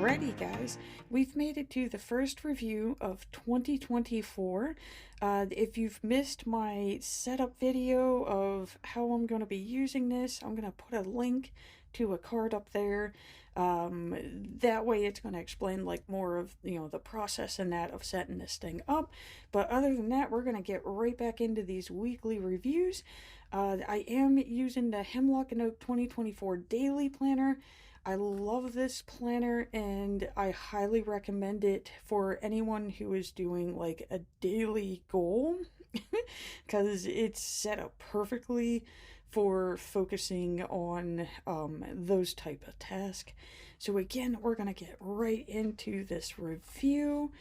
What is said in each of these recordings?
Alrighty, guys, we've made it to the first review of 2024. If you've missed my setup video of how I'm going to be using this, I'm going to put a link to a card up there. That way it's going to explain like more of, the process and that of setting this thing up. But other than that, we're going to get right back into these weekly reviews. I am using the Hemlock and Oak 2024 Daily Planner. I love this planner and I highly recommend it for anyone who is doing like a daily goal because it's set up perfectly for focusing on those type of tasks. So again, we're going to get right into this review.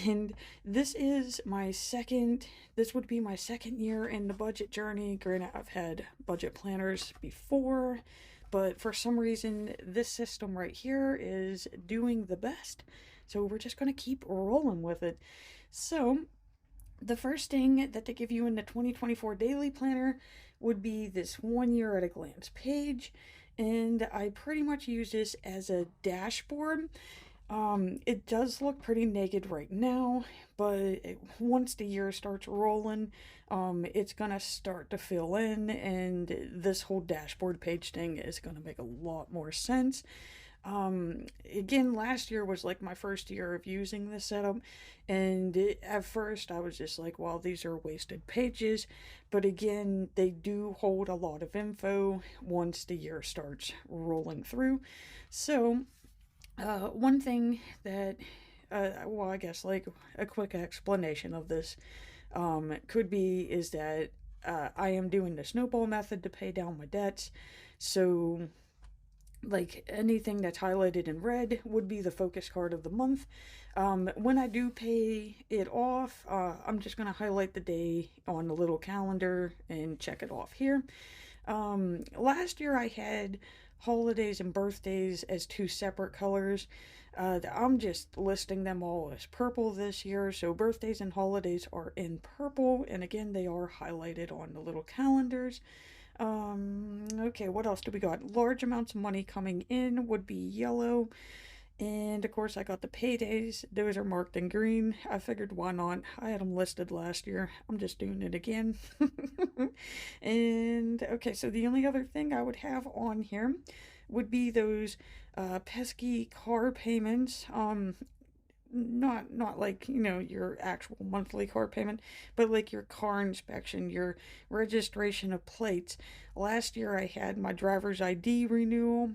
And this would be my second year in the budget journey. Granted, I've had budget planners before, but for some reason, this system right here is doing the best. So we're just going to keep rolling with it. So the first thing that they give you in the 2024 Daily Planner would be this 1 year at a glance page. And I pretty much use this as a dashboard. It does look pretty naked right now, but once the year starts rolling, it's gonna start to fill in, and this whole dashboard page thing is gonna make a lot more sense. Again, last year was like my first year of using this setup, and at first I was just like, well, these are wasted pages, but again, they do hold a lot of info once the year starts rolling through. So one thing that, well, I guess like a quick explanation of this could be is that I am doing the snowball method to pay down my debts. So like anything that's highlighted in red would be the focus card of the month. When I do pay it off, I'm just going to highlight the day on the little calendar and check it off here. Last year I had holidays and birthdays as two separate colors. I'm just listing them all as purple this year, so birthdays and holidays are in purple, and again they are highlighted on the little calendars. Okay, what else do we got? Large amounts of money coming in would be yellow. And of course I got the paydays. Those are marked in green. I figured why not? I had them listed last year. I'm just doing it again. And okay, so the only other thing I would have on here would be those pesky car payments. Not like, your actual monthly car payment, but like your car inspection, your registration of plates. Last year I had my driver's ID renewal.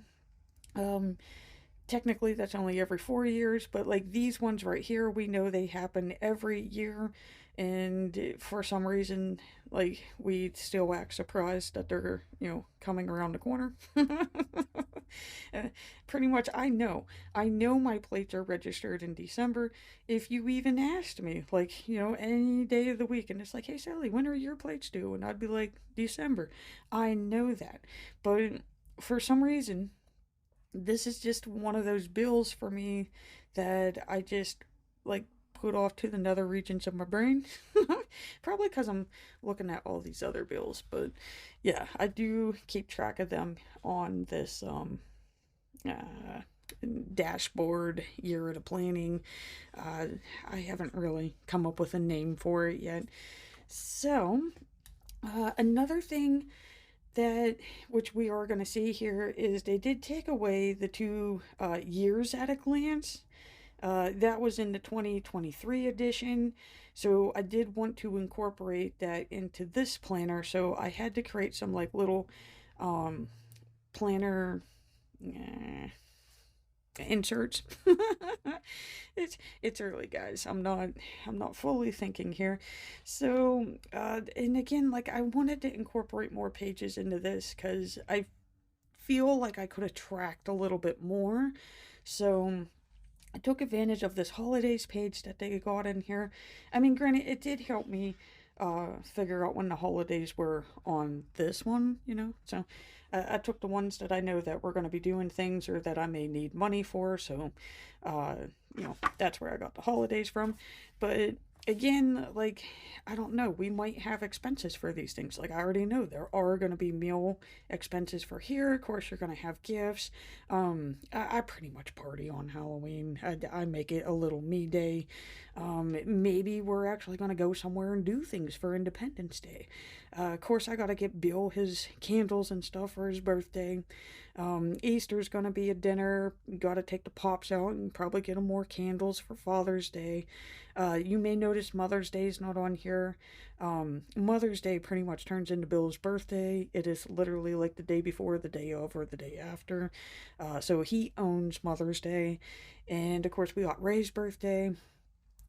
Technically that's only every 4 years, but like these ones right here, we know they happen every year, and for some reason, like, we still act surprised that they're, coming around the corner. Pretty much, I know my plates are registered in December. If you even asked me, like, any day of the week, and it's like, hey Sally, when are your plates due? And I'd be like, December. I know that, but for some reason, this is just one of those bills for me that I just like put off to the nether regions of my brain. Probably because I'm looking at all these other bills, but yeah, I do keep track of them on this dashboard year of planning. I haven't really come up with a name for it yet. So another thing which we are going to see here is they did take away the two years at a glance. That was in the 2023 edition, so I did want to incorporate that into this planner, so I had to create some like little planner inserts. It's early, guys. I'm not fully thinking here. So and again, like, I wanted to incorporate more pages into this because I feel like I could have tracked a little bit more. So I took advantage of this holidays page that they got in here. I mean, granted, it did help me figure out when the holidays were on this one, so I took the ones that I know that we're going to be doing things or that I may need money for, so that's where I got the holidays from. But again, like, I don't know, we might have expenses for these things. Like, I already know there are going to be meal expenses for here. Of course, you're going to have gifts. I pretty much party on Halloween. I make it a little me day. Maybe we're actually going to go somewhere and do things for Independence Day. Of course, I got to get Bill his candles and stuff for his birthday. Easter's going to be a dinner. Got to take the pops out and probably get him more candles for Father's Day. You may notice Mother's Day is not on here. Mother's Day pretty much turns into Bill's birthday. It is literally like the day before, the day of, or the day after. So he owns Mother's Day. And of course, we got Ray's birthday.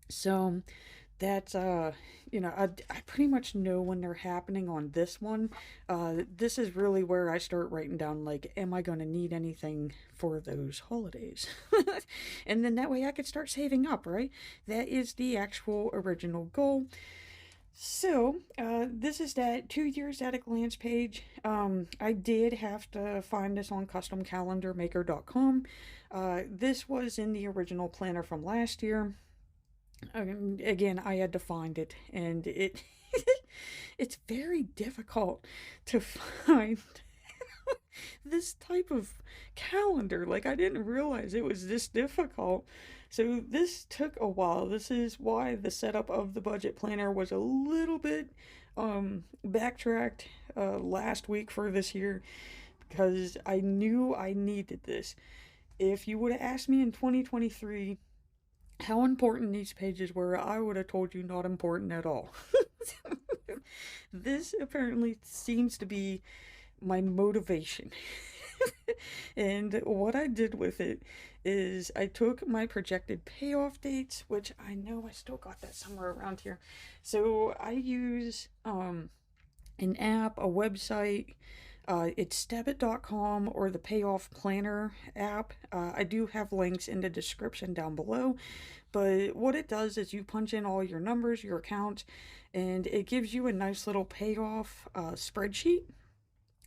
So that's I pretty much know when they're happening on this one. This is really where I start writing down, like, am I going to need anything for those holidays? And then that way I could start saving up, right? That is the actual original goal. So, this is that 2 years at a glance page. I did have to find this on customcalendarmaker.com. This was in the original planner from last year. Again, I had to find it, and it's very difficult to find this type of calendar. Like, I didn't realize it was this difficult. So this took a while. This is why the setup of the budget planner was a little bit backtracked last week for this year, because I knew I needed this. If you would have asked me in 2023 how important these pages were, I would have told you not important at all. This apparently seems to be my motivation. And what I did with it is I took my projected payoff dates, which I know I still got that somewhere around here. So I use an app, a website. It's stabit.com or the Payoff Planner app. I do have links in the description down below. But what it does is you punch in all your numbers, your accounts, and it gives you a nice little payoff spreadsheet.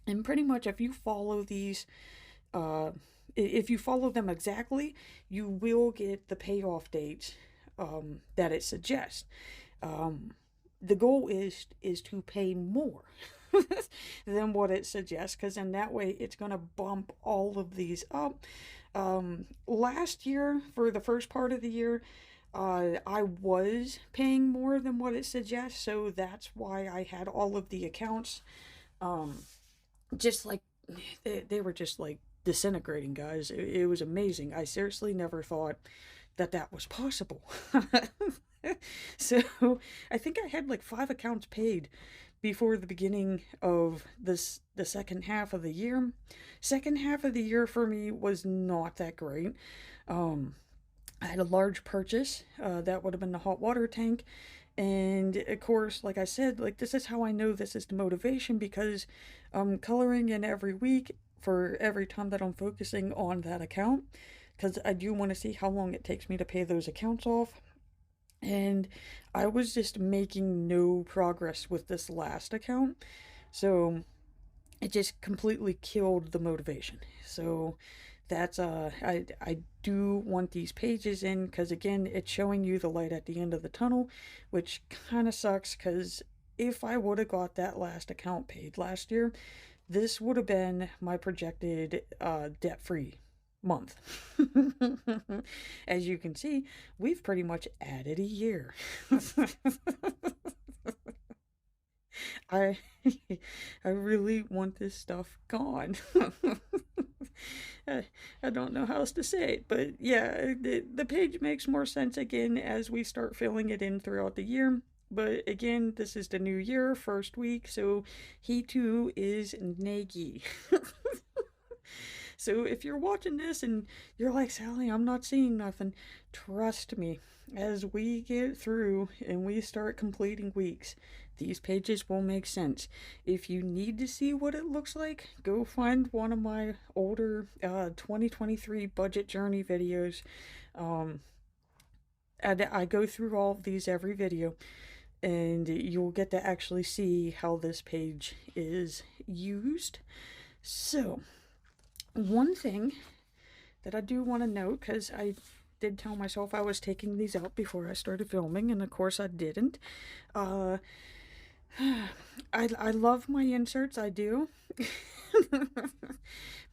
And pretty much if you follow these, if you follow them exactly, you will get the payoff dates that it suggests. The goal is to pay more than what it suggests, because in that way it's going to bump all of these up. Last year, for the first part of the year, I was paying more than what it suggests, so that's why I had all of the accounts just like they were just like disintegrating, guys. It was amazing. I seriously never thought that that was possible. So I think I had like 5 accounts paid before the beginning of the second half of the year. Second half of the year for me was not that great. I had a large purchase, that would have been the hot water tank. And of course, like I said, like, this is how I know this is the motivation, because I'm coloring in every week for every time that I'm focusing on that account, because I do want to see how long it takes me to pay those accounts off. And I was just making no progress with this last account, so it just completely killed the motivation. So that's I do want these pages in, because again, it's showing you the light at the end of the tunnel, which kind of sucks, because if I would have got that last account paid last year, this would have been my projected debt-free month. As you can see, we've pretty much added a year. I I really want this stuff gone. I don't know how else to say it, but yeah, the page makes more sense again as we start filling it in throughout the year. But again, this is the new year, first week, so he too is naggy. So if you're watching this and you're like, Sally, I'm not seeing nothing, trust me, as we get through and we start completing weeks, these pages will make sense. If you need to see what it looks like, go find one of my older 2023 budget journey videos. I go through all of these every video, and you'll get to actually see how this page is used. So one thing that I do want to note, because did tell myself I was taking these out before I started filming, and of course I didn't. Uh, I love my inserts, I do.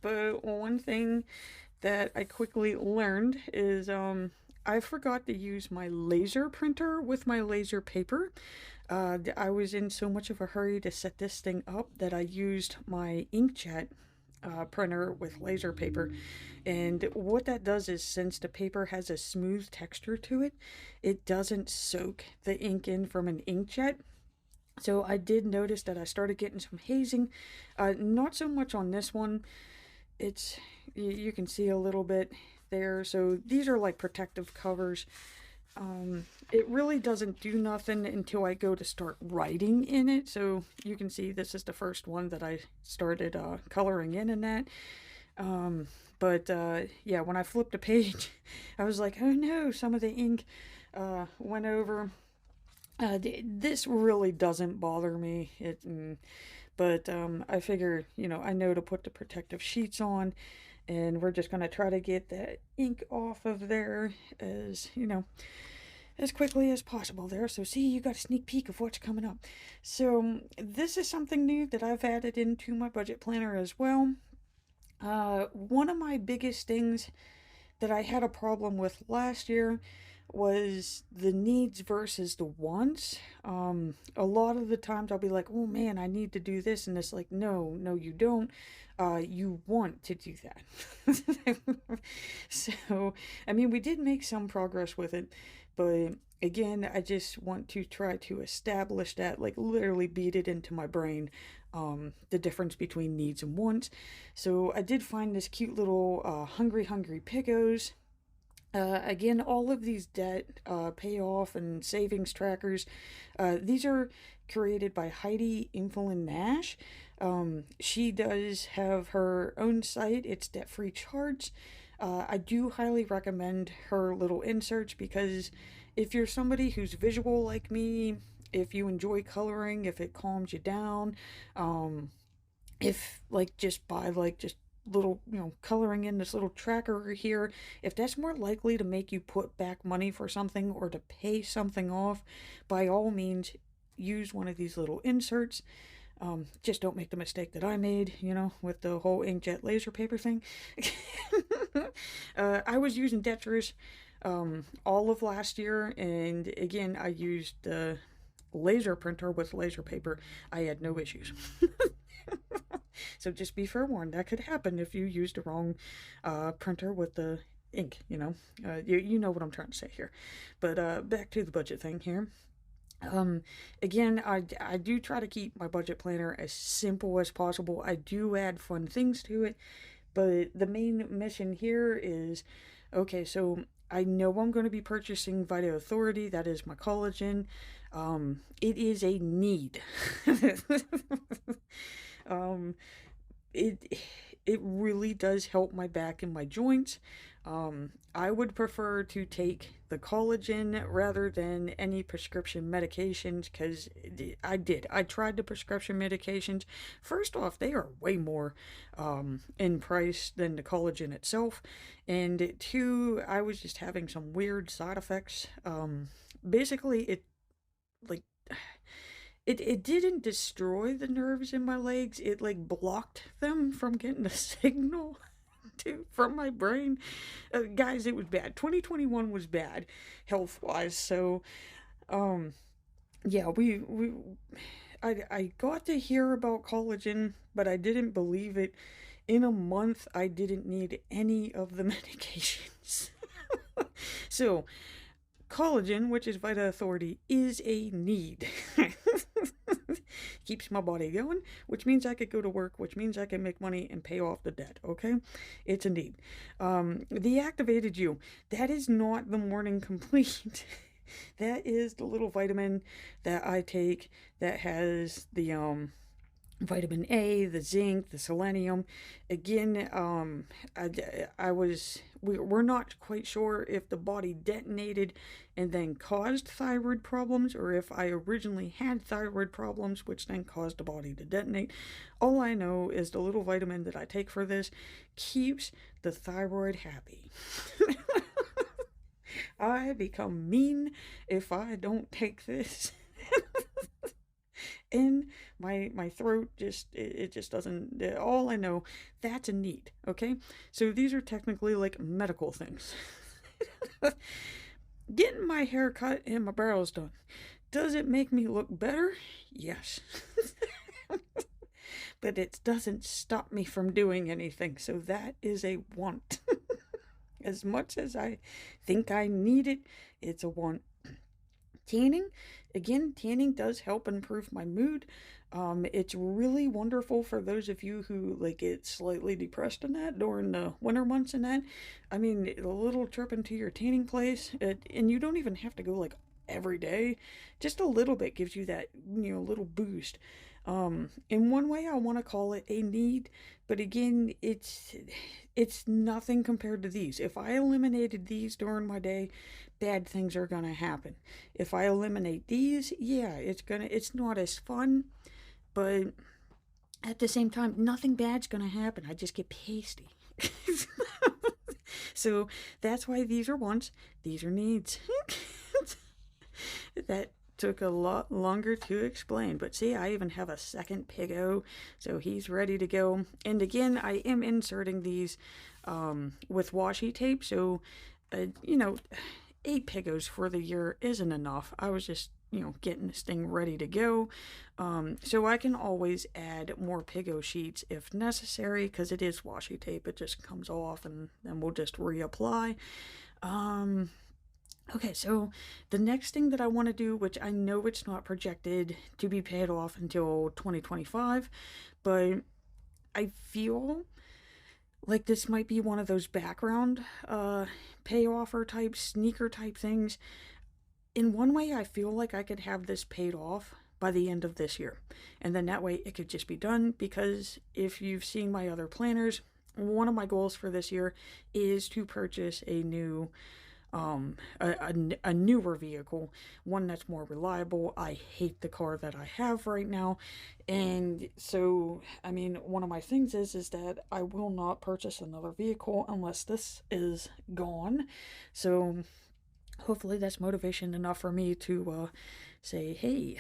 But one thing that I quickly learned is I forgot to use my laser printer with my laser paper. I was in so much of a hurry to set this thing up that I used my inkjet printer with laser paper. And what that does is, since the paper has a smooth texture to it, it doesn't soak the ink in from an inkjet. So I did notice that I started getting some hazing. Not so much on this one. It's, you can see a little bit there. So these are like protective covers. It really doesn't do nothing until I go to start writing in it. So you can see this is the first one that I started coloring in that. Yeah, when I flipped a page, I was like, oh no, some of the ink went over. This really doesn't bother me. I figure, I know to put the protective sheets on, and we're just going to try to get that ink off of there as quickly as possible there. So see, you got a sneak peek of what's coming up. So this is something new that I've added into my budget planner as well. One of my biggest things that I had a problem with last year was the needs versus the wants. A lot of the times I'll be like, oh man, I need to do this, and it's like, no, you don't. You want to do that. So, I mean, we did make some progress with it, but again, I just want to try to establish that, like literally beat it into my brain, the difference between needs and wants. So I did find this cute little Hungry Pickos. Again, all of these debt, payoff, and savings trackers, these are created by Heidi Inflin Nash. She does have her own site. It's Debt Free Charts. I do highly recommend her little inserts, because if you're somebody who's visual like me, if you enjoy coloring, if it calms you down, if like just by like just little, coloring in this little tracker here, if that's more likely to make you put back money for something or to pay something off, by all means use one of these little inserts. Just don't make the mistake that I made, with the whole inkjet laser paper thing. I was using Detras all of last year, and again, I used the laser printer with laser paper. I had no issues. So just be forewarned, that could happen if you used the wrong printer with the ink, you know what I'm trying to say here. But back to the budget thing here. Again, I do try to keep my budget planner as simple as possible. I do add fun things to it, but the main mission here is, okay, so I know I'm going to be purchasing Vita Authority. That is my collagen. It is a need. It really does help my back and my joints. I would prefer to take the collagen rather than any prescription medications, because I tried the prescription medications. First off, they are way more in price than the collagen itself, and two, I was just having some weird side effects. Basically, it didn't destroy the nerves in my legs. It like blocked them from getting a signal from my brain. Guys, it was bad. 2021 was bad health wise. So yeah, I got to hear about collagen, but I didn't believe it. In a month, I didn't need any of the medications. So collagen, which is Vita Authority, is a need. Keeps my body going, which means I could go to work, which means I can make money and pay off the debt, okay? It's a need. The Activated You, that is not the Morning Complete. That is the little vitamin that I take that has the vitamin A, the zinc, the selenium. Again, we're not quite sure if the body detonated and then caused thyroid problems, or if I originally had thyroid problems which then caused the body to detonate. All I know is the little vitamin that I take for this keeps the thyroid happy. I become mean if I don't take this. And my throat just it just doesn't, all I know, that's a need, okay? So these are technically like medical things. Getting my hair cut and my brows done. Does it make me look better? Yes. But it doesn't stop me from doing anything, so that is a want. As much as I think I need it, it's a want. Tanning, again, tanning does help improve my mood. It's really wonderful for those of you who like get slightly depressed in that during the winter months and that. I mean, a little trip into your tanning place, and you don't even have to go like every day. Just a little bit gives you that, little boost. In one way, I want to call it a need, but again, it's nothing compared to these. If I eliminated these during my day, bad things are gonna happen. If I eliminate these, yeah, it's not as fun, but at the same time, nothing bad's gonna happen. I just get pasty. So that's why these are wants, these are needs. That took a lot longer to explain, but see, I even have a second Piggo, so he's ready to go. And again, I am inserting these with washi tape, so 8 Piggos for the year isn't enough. I was just getting this thing ready to go, so I can always add more Piggo sheets if necessary, because it is washi tape. It just comes off and then we'll just reapply. Okay, so the next thing that I want to do, which I know it's not projected to be paid off until 2025, but I feel like this might be one of those background payoff or type sneaker type things. In one way, I feel like I could have this paid off by the end of this year, and then that way it could just be done, because if you've seen my other planners, one of my goals for this year is to purchase a new a newer vehicle, one that's more reliable. I hate the car that I have right now, and so I mean, one of my things is that I will not purchase another vehicle unless this is gone. So hopefully that's motivation enough for me to say, hey,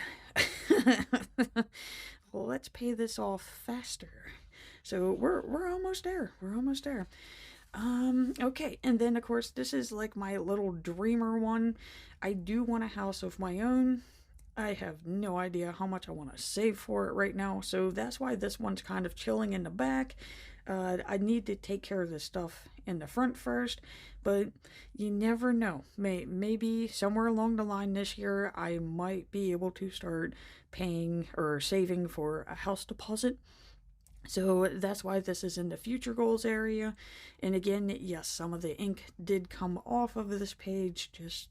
well, let's pay this off faster. So we're almost there. We're almost there. Okay, and then of course this is like my little dreamer one. I do want a house of my own. I have no idea how much I want to save for it right now, so that's why this one's kind of chilling in the back. I need to take care of this stuff in the front first, but you never know. Maybe somewhere along the line this year, I might be able to start paying or saving for a house deposit. So that's why this is in the future goals area. And again, yes, some of the ink did come off of this page. Just,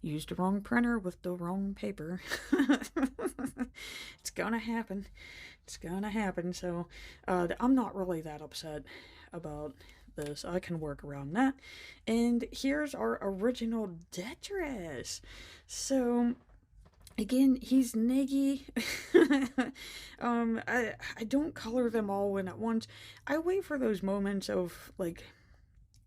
used the wrong printer with the wrong paper. It's gonna happen. It's gonna happen. So I'm not really that upset about this. I can work around that. And here's our original debt dress. So again, he's neggy. I don't color them all in at once. I wait for those moments of like,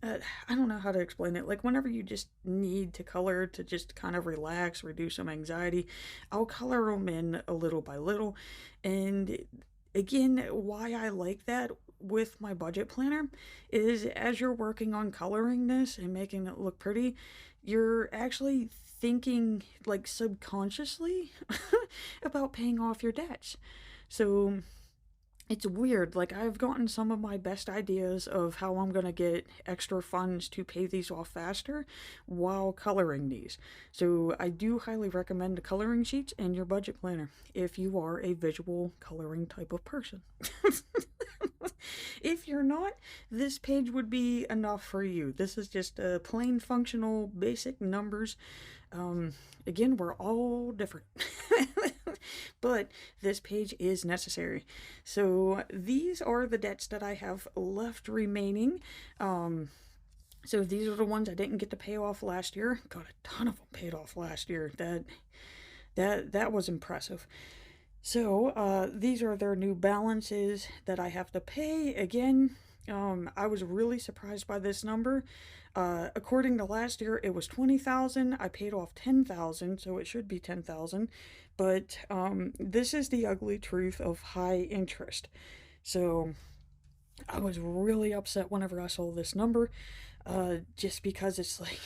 I don't know how to explain it. Like whenever you just need to color to just kind of relax, reduce some anxiety, I'll color them in a little by little. And again, why I like that with my budget planner is as you're working on coloring this and making it look pretty, you're actually thinking like subconsciously about paying off your debts. So it's weird. Like I've gotten some of my best ideas of how I'm going to get extra funds to pay these off faster while coloring these. So I do highly recommend the coloring sheets and your budget planner if you are a visual coloring type of person. If you're not, this page would be enough for you. This is just a plain functional basic numbers. Again, we're all different. But this page is necessary. So these are the debts that I have left remaining. So these are the ones I didn't get to pay off last year. Got a ton of them paid off last year. That was impressive. So these are their new balances that I have to pay. Again, I was really surprised by this number. According to last year, it was 20,000. I paid off 10,000, so it should be 10,000. But this is the ugly truth of high interest. So I was really upset whenever I saw this number, just because it's like,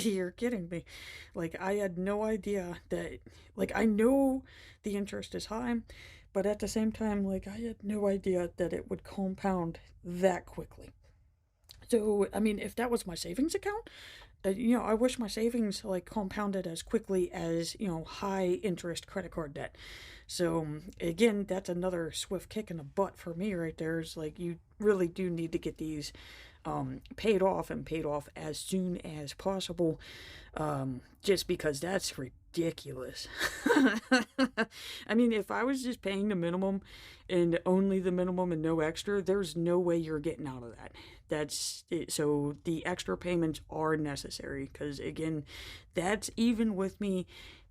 you're kidding me. Like, I had no idea that, like, I know the interest is high, but at the same time, like, I had no idea that it would compound that quickly. So, I mean, if that was my savings account, I wish my savings like compounded as quickly as, high interest credit card debt. So, again, that's another swift kick in the butt for me right there. Is like, you really do need to get these paid off and paid off as soon as possible, just because that's ridiculous. I mean, if I was just paying the minimum and only the minimum and no extra, there's no way you're getting out of that. That's it. So the extra payments are necessary because, again, that's even with me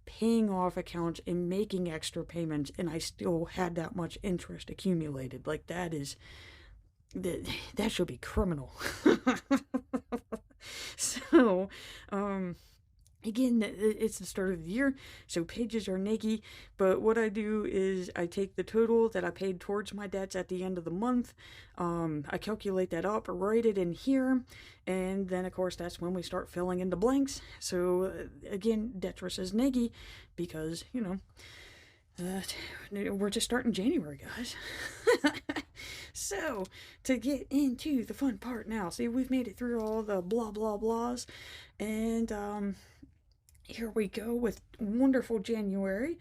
paying off accounts and making extra payments, and I still had that much interest accumulated. Like, that should be criminal. So, again, it's the start of the year, so pages are naggy, but what I do is I take the total that I paid towards my debts at the end of the month, I calculate that up, write it in here, and then, of course, that's when we start filling in the blanks. So, again, Detrus is naggy because, we're just starting January, guys. So, to get into the fun part now, see, we've made it through all the blah blah blahs, and here we go with wonderful January.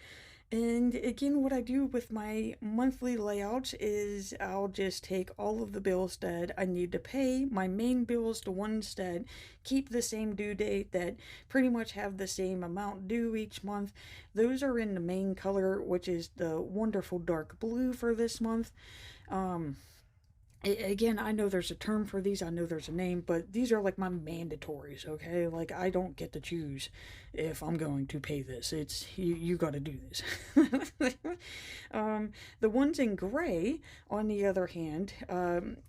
And again, what I do with my monthly layouts is I'll just take all of the bills that I need to pay, my main bills, the ones that keep the same due date, that pretty much have the same amount due each month. Those are in the main color, which is the wonderful dark blue for this month. Again, I know there's a term for these, I know there's a name, but these are like my mandatories, okay? Like, I don't get to choose if I'm going to pay this. It's, you gotta do this. The ones in gray, on the other hand,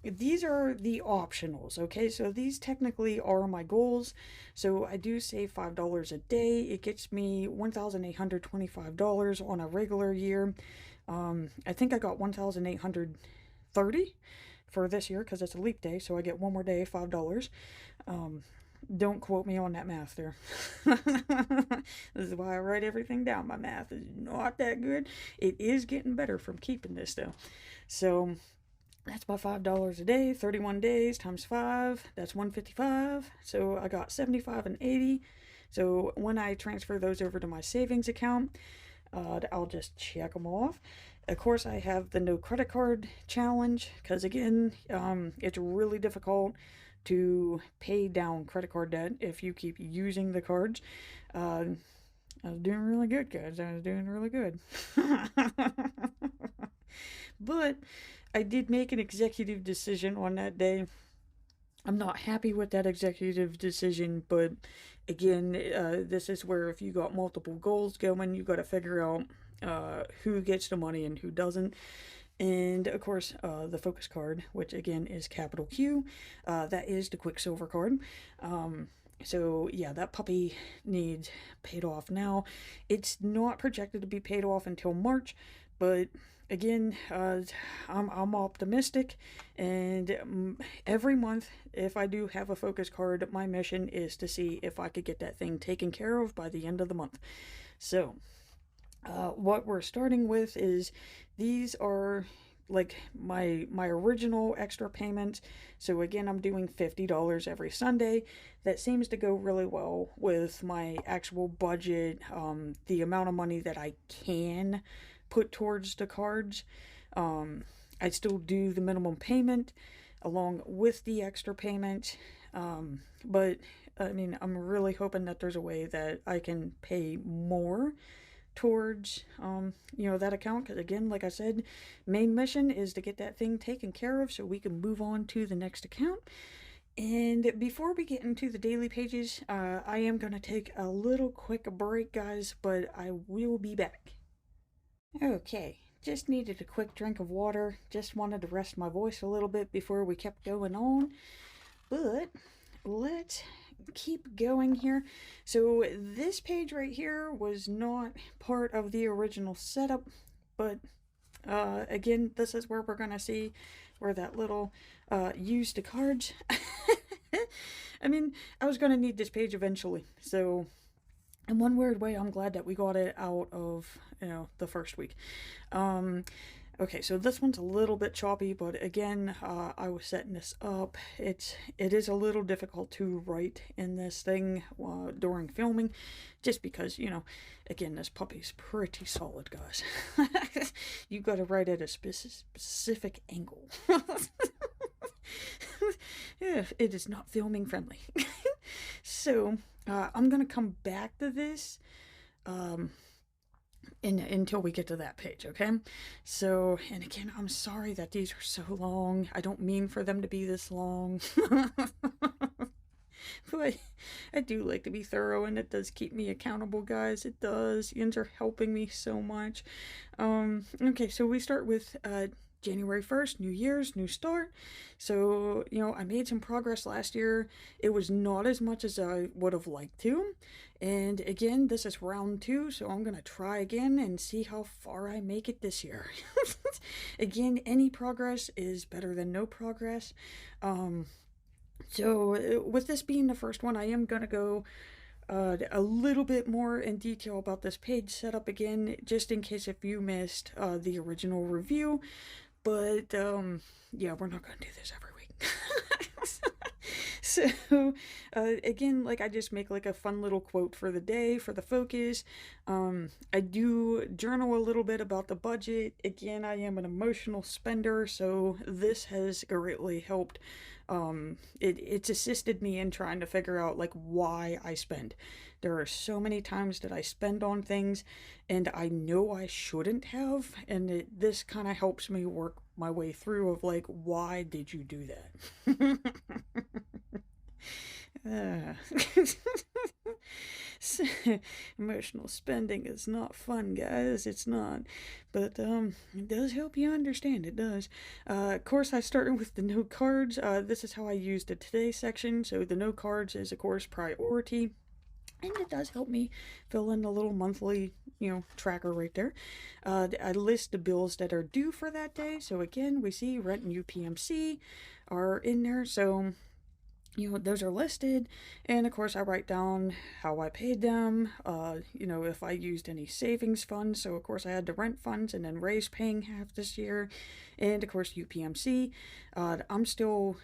these are the optionals, okay? So these technically are my goals. So I do save $5 a day. It gets me $1,825 on a regular year. I think I got 1,830 for this year because it's a leap day, so I get one more day, $5. Don't quote me on that math there. This is why I write everything down. My math is not that good. It is getting better from keeping this, though. So that's my $5 a day, 31 days times 5, that's 155. So I got 75 and 80. So when I transfer those over to my savings account, I'll just check them off. Of course, I have the no credit card challenge because, again, it's really difficult to pay down credit card debt if you keep using the cards. I was doing really good, guys. I was doing really good. But I did make an executive decision on that day. I'm not happy with that executive decision, but again, this is where if you got multiple goals going, you got to figure out who gets the money and who doesn't. And of course, the focus card, which again is capital Q, that is the Quicksilver card. So yeah, that puppy needs paid off now. It's not projected to be paid off until March, but again, I'm optimistic, and every month, if I do have a focus card, my mission is to see if I could get that thing taken care of by the end of the month. So, what we're starting with is these are like my original extra payments. So again, I'm doing $50 every Sunday. That seems to go really well with my actual budget, the amount of money that I can put towards the cards. I still do the minimum payment along with the extra payment, but I mean, I'm really hoping that there's a way that I can pay more towards that account, because again, like I said, main mission is to get that thing taken care of so we can move on to the next account. And before we get into the daily pages, I am going to take a little quick break, guys, but I will be back. Okay, just needed a quick drink of water. Just wanted to rest my voice a little bit before we kept going on. But let's keep going here. So this page right here was not part of the original setup, but again, this is where we're gonna see where that little used the cards. I mean, I was gonna need this page eventually, so in one weird way, I'm glad that we got it out of, the first week. Okay, so this one's a little bit choppy, but again, I was setting this up. It is a little difficult to write in this thing during filming, just because, again, this puppy's pretty solid, guys. You gotta write at a specific angle. Yeah, it is not filming friendly. So, I'm gonna come back to this, until we get to that page, okay? So, and again, I'm sorry that these are so long. I don't mean for them to be this long. But I do like to be thorough, and it does keep me accountable, guys. It does. Yins are helping me so much. Okay, so we start with January 1st, New Year's, new start. So, I made some progress last year. It was not as much as I would have liked to. And again, this is round 2, so I'm going to try again and see how far I make it this year. Again, any progress is better than no progress. So with this being the first one, I am going to go a little bit more in detail about this page setup again, just in case if you missed the original review. But, yeah, we're not going to do this every week. So, again, I just make, a fun little quote for the day, for the focus. I do journal a little bit about the budget. Again, I am an emotional spender, so this has greatly helped. It's assisted me in trying to figure out, why I spend. There are so many times that I spend on things, and I know I shouldn't have, and this kind of helps me work my way through of, why did you do that? So, emotional spending is not fun, guys. It's not. But it does help you understand. It does. Of course, I started with the no cards. This is how I used the today section. So the no cards is, of course, priority. And it does help me fill in a little monthly, tracker right there. I list the bills that are due for that day. So again, we see rent and UPMC are in there. So, those are listed. And of course, I write down how I paid them, if I used any savings funds. So of course, I had the rent funds and then Ray's paying half this year. And of course, UPMC. I'm still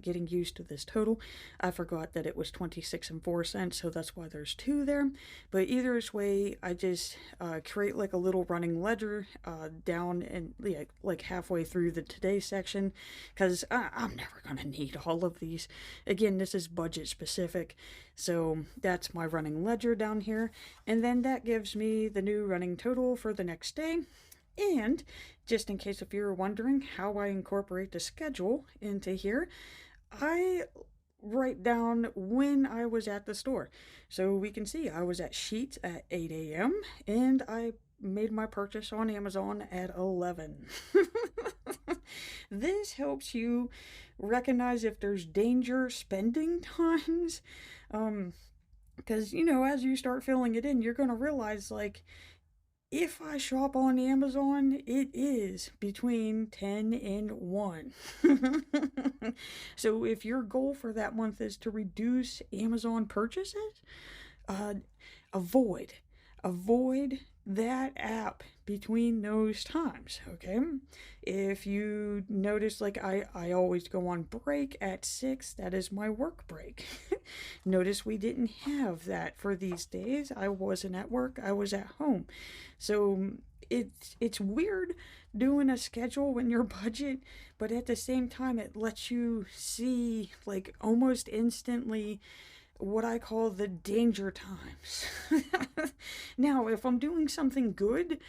getting used to this total. I forgot that it was 26 and 4 cents, so that's why there's 2 there. But either way, I just create a little running ledger down and halfway through the today section, because I'm never gonna need all of these. Again, this is budget specific, so that's my running ledger down here, and then that gives me the new running total for the next day. And just in case if you're wondering how I incorporate the schedule into here, I write down when I was at the store. So we can see I was at Sheetz at 8 a.m. and I made my purchase on Amazon at 11. This helps you recognize if there's danger spending times. Because, as you start filling it in, you're going to realize, if I shop on Amazon, it is between 10 and 1. So if your goal for that month is to reduce Amazon purchases, avoid that app between those times, okay? If you notice, I always go on break at 6, that is my work break. Notice we didn't have that for these days. I wasn't at work, I was at home. So it's weird doing a schedule when you're budget, but at the same time, it lets you see, almost instantly, what I call the danger times. Now, if I'm doing something good,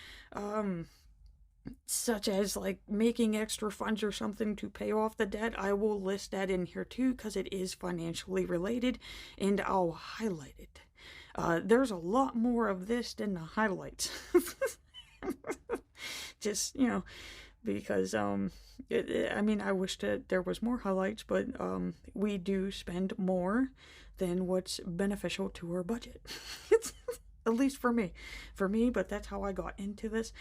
such as making extra funds or something to pay off the debt, I will list that in here too, because it is financially related, and I'll highlight it. There's a lot more of this than the highlights. Just, because I mean, I wish that there was more highlights, but we do spend more than what's beneficial to our budget. At least for me, but that's how I got into this.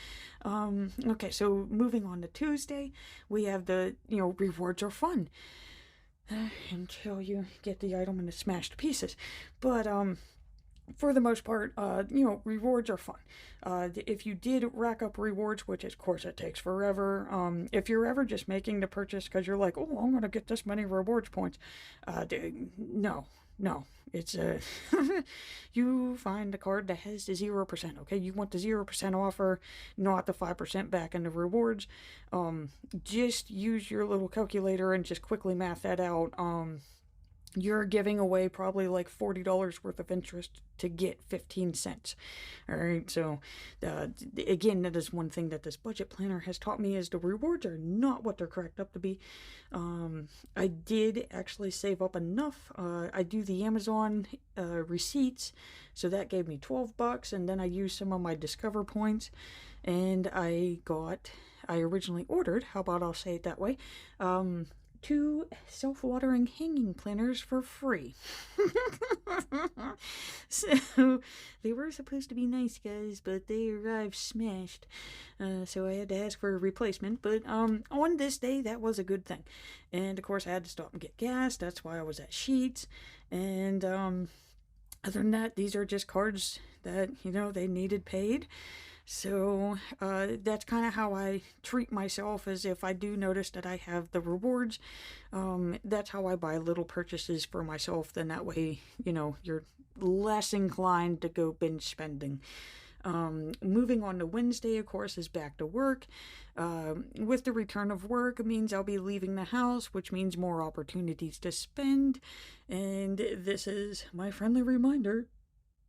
Okay, so moving on to Tuesday, we have the, rewards are fun until you get the item into smashed pieces. But for the most part, rewards are fun. If you did rack up rewards, which of course it takes forever, if you're ever just making the purchase because you're like, oh, I'm going to get this many rewards points, no. It's you find a card that has the 0%, okay? You want the 0% offer, not the 5% back in the rewards. Just use your little calculator and just quickly math that out. You're giving away probably like $40 worth of interest to get 15 cents. All right, so again, that is one thing that this budget planner has taught me is the rewards are not what they're cracked up to be. I did actually save up enough. I do the Amazon receipts, so that gave me $12, and then I used some of my Discover points, and I originally ordered, how about I'll say it that way, 2 self-watering hanging planters for free. So they were supposed to be nice guys, but they arrived smashed. So I had to ask for a replacement. But on this day, that was a good thing. And of course, I had to stop and get gas. That's why I was at Sheetz. And other than that, these are just cards that they needed paid. So that's kind of how I treat myself, as if I do notice that I have the rewards. That's how I buy little purchases for myself. Then that way, you're less inclined to go binge spending. Moving on to Wednesday, of course, is back to work. With the return of work, it means I'll be leaving the house, which means more opportunities to spend. And this is my friendly reminder,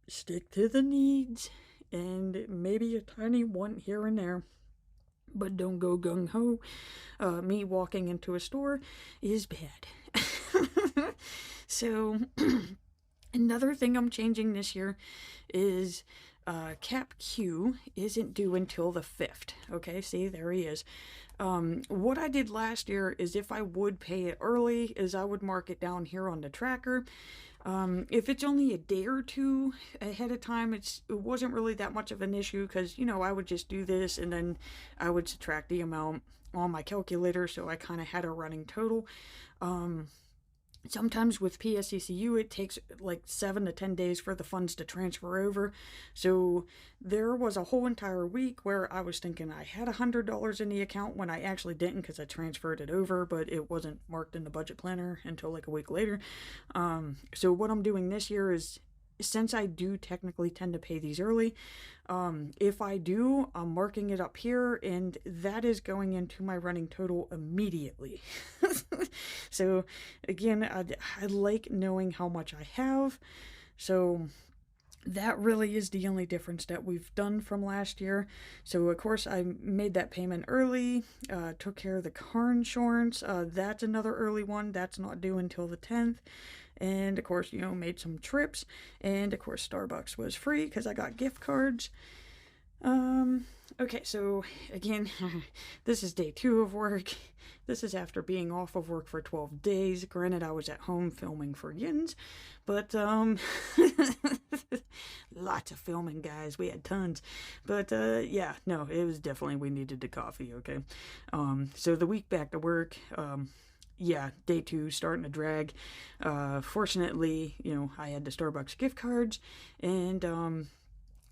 stick to the needs. And maybe a tiny want here and there, but don't go gung-ho. Me walking into a store is bad. So, another thing I'm changing this year is Cap Q isn't due until the 5th. Okay, see, there he is. What I did last year is if I would pay it early, is I would mark it down here on the tracker. If it's only a day or two ahead of time, it wasn't really that much of an issue because, I would just do this and then I would subtract the amount on my calculator, so I kind of had a running total. Sometimes with PSECU, it takes like 7 to 10 days for the funds to transfer over. So there was a whole entire week where I was thinking I had $100 in the account when I actually didn't, because I transferred it over, but it wasn't marked in the budget planner until like a week later. So what I'm doing this year is, since I do technically tend to pay these early, if I do, I'm marking it up here, and that is going into my running total immediately. So again, I like knowing how much I have. So that really is the only difference that we've done from last year. So of course I made that payment early, took care of the car insurance. That's another early one. That's not due until the 10th. And of course, made some trips. And of course, Starbucks was free because I got gift cards. Okay, so again, this is day 2 of work. This is after being off of work for 12 days. Granted, I was at home filming for Yins, but lots of filming, guys. We had tons. But yeah, no, it was definitely, we needed the coffee, okay? So the week back to work, yeah, day 2 starting to drag. Fortunately, I had the Starbucks gift cards, and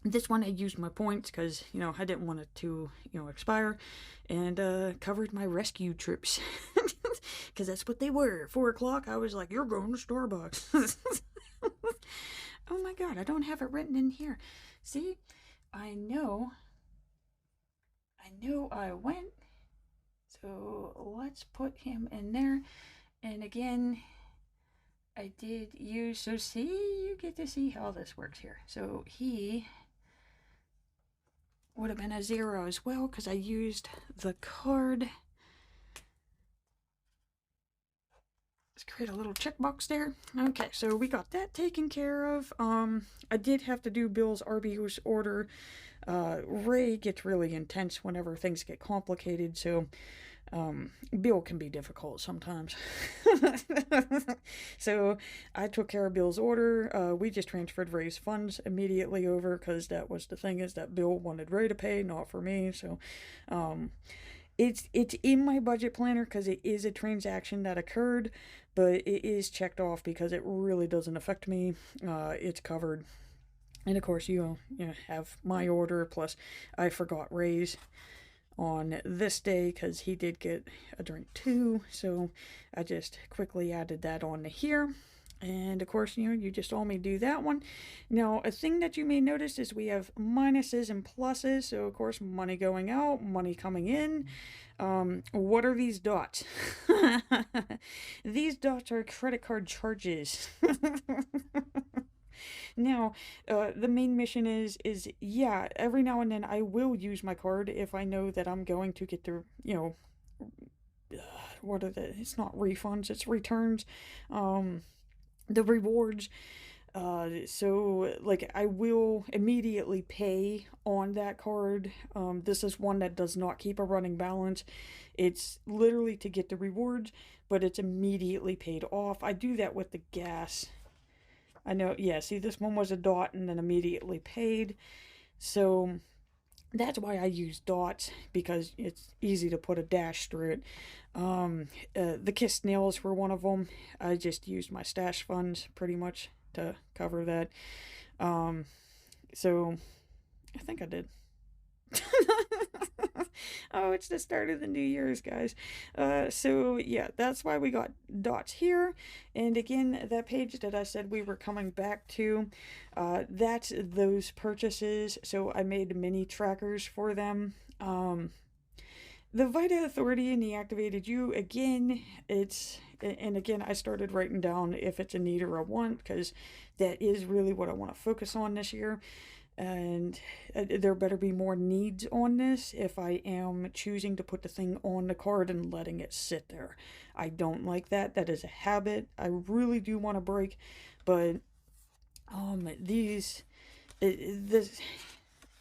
this one I used my points because, I didn't want it to, expire, and covered my rescue trips because that's what they were. 4 o'clock, I was like, you're going to Starbucks. Oh my God, I don't have it written in here. See, I know I went. So let's put him in there. And again, I did use, so see, you get to see how this works here. So he would have been a 0 as well because I used the card. Let's create a little checkbox there. Okay, so we got that taken care of. I did have to do Bill's Arby's order. Ray gets really intense whenever things get complicated, so Bill can be difficult sometimes. So I took care of Bill's order. We just transferred Ray's funds immediately over because that was the thing, is that Bill wanted Ray to pay, not for me. So it's in my budget planner because it is a transaction that occurred, but it is checked off because it really doesn't affect me. It's covered. And of course, you have my order, plus I forgot Ray's on this day because he did get a drink too, so I just quickly added that on to here. And of course, you just saw me do that one. Now, a thing that you may notice is we have minuses and pluses. So of course, money going out, money coming in. What are these dots? These dots are credit card charges. Now, the main mission is yeah, every now and then I will use my card if I know that I'm going to get the, what are the, it's not refunds, it's returns, the rewards. So, like, I will immediately pay on that card. This is one that does not keep a running balance. It's literally to get the rewards, but it's immediately paid off. I do that with the gas. I know, yeah, see, this one was a dot and then immediately paid. So that's why I use dots, because it's easy to put a dash through it. The kissed nails were one of them. I just used my stash funds pretty much to cover that. So I think I did. Oh, it's the start of the New Year's, guys. So yeah, that's why we got dots here. And again, that page that I said we were coming back to, that's those purchases. So I made mini trackers for them. The Vita Authority and the Activated You, again, and again, I started writing down if it's a need or a want, because that is really what I want to focus on this year. And there better be more needs on this if I am choosing to put the thing on the card and letting it sit there. I don't like that. That is a habit I really do want to break. But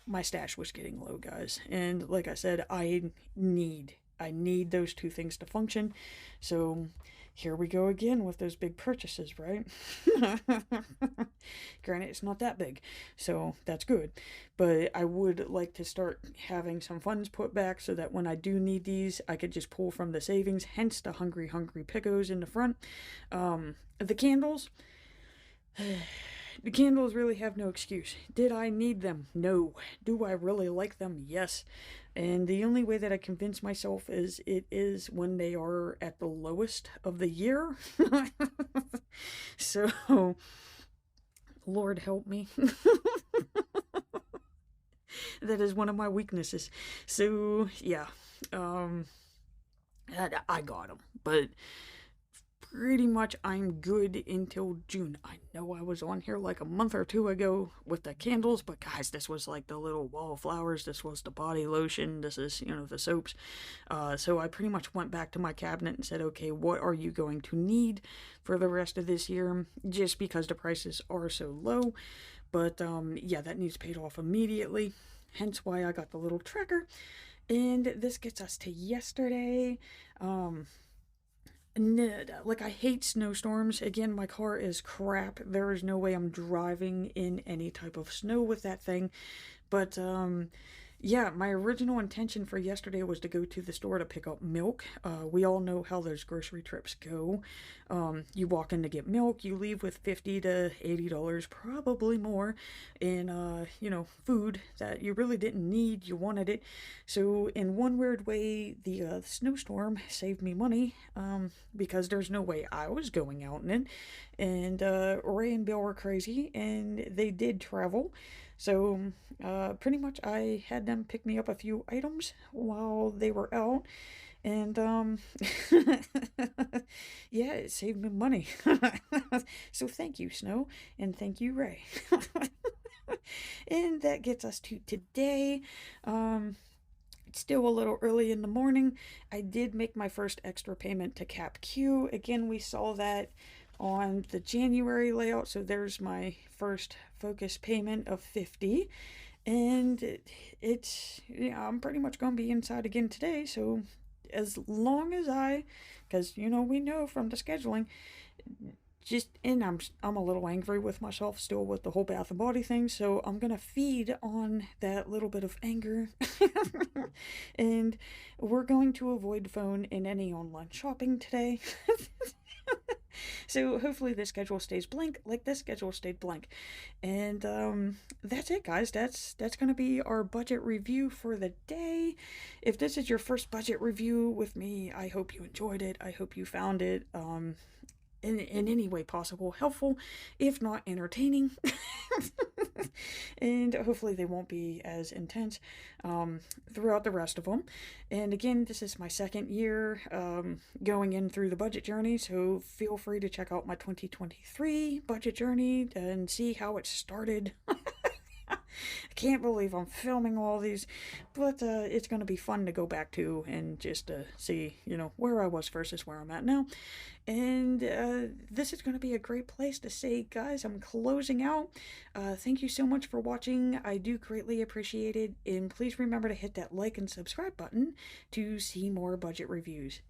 my stash was getting low, guys. And like I said, I need those two things to function. So here we go again with those big purchases, right? Granted, it's not that big, so that's good. But I would like to start having some funds put back so that when I do need these, I could just pull from the savings, hence the hungry pickos in the front. The candles. The candles really have no excuse. Did I need them? No. Do I really like them? Yes. And the only way that I convince myself is it is when they are at the lowest of the year. So, Lord help me. That is one of my weaknesses. So, yeah. I got them. But pretty much I'm good until June. I know I was on here like a month or two ago with the candles, but guys, this was like the little wallflowers, this was the body lotion, this is, the soaps. So I pretty much went back to my cabinet and said, okay, what are you going to need for the rest of this year? Just because the prices are so low. But yeah, that needs paid off immediately. Hence why I got the little tracker. And this gets us to yesterday. Like, I hate snowstorms. Again, my car is crap. There is no way I'm driving in any type of snow with that thing. But, yeah, my original intention for yesterday was to go to the store to pick up milk. We all know how those grocery trips go. You walk in to get milk, you leave with $50 to $80, probably more, in, food that you really didn't need, you wanted it. So, in one weird way, the snowstorm saved me money, because there's no way I was going out in it. And, Ray and Bill were crazy, and they did travel. So, pretty much I had them pick me up a few items while they were out. And, yeah, it saved me money. So thank you, Snow, and thank you, Ray. And that gets us to today. It's still a little early in the morning. I did make my first extra payment to CapQ. Again, we saw that on the January layout, so there's my first focus payment of 50. And it's, yeah, I'm pretty much going to be inside again today, so as long as because, we know from the scheduling, and I'm a little angry with myself still with the whole Bath and Body thing, so I'm gonna feed on that little bit of anger, and we're going to avoid the phone in any online shopping today. So hopefully the schedule stays blank, like this schedule stayed blank, and that's it, guys. That's gonna be our budget review for the day. If this is your first budget review with me, I hope you enjoyed it. I hope you found it in any way possible helpful, if not entertaining. And hopefully they won't be as intense throughout the rest of them. And again, this is my second year going in through the budget journey, so feel free to check out my 2023 budget journey and see how it started. I can't believe I'm filming all these, but it's going to be fun to go back to and just see, where I was versus where I'm at now. And this is going to be a great place to say, guys, I'm closing out. Thank you so much for watching. I do greatly appreciate it. And please remember to hit that like and subscribe button to see more budget reviews.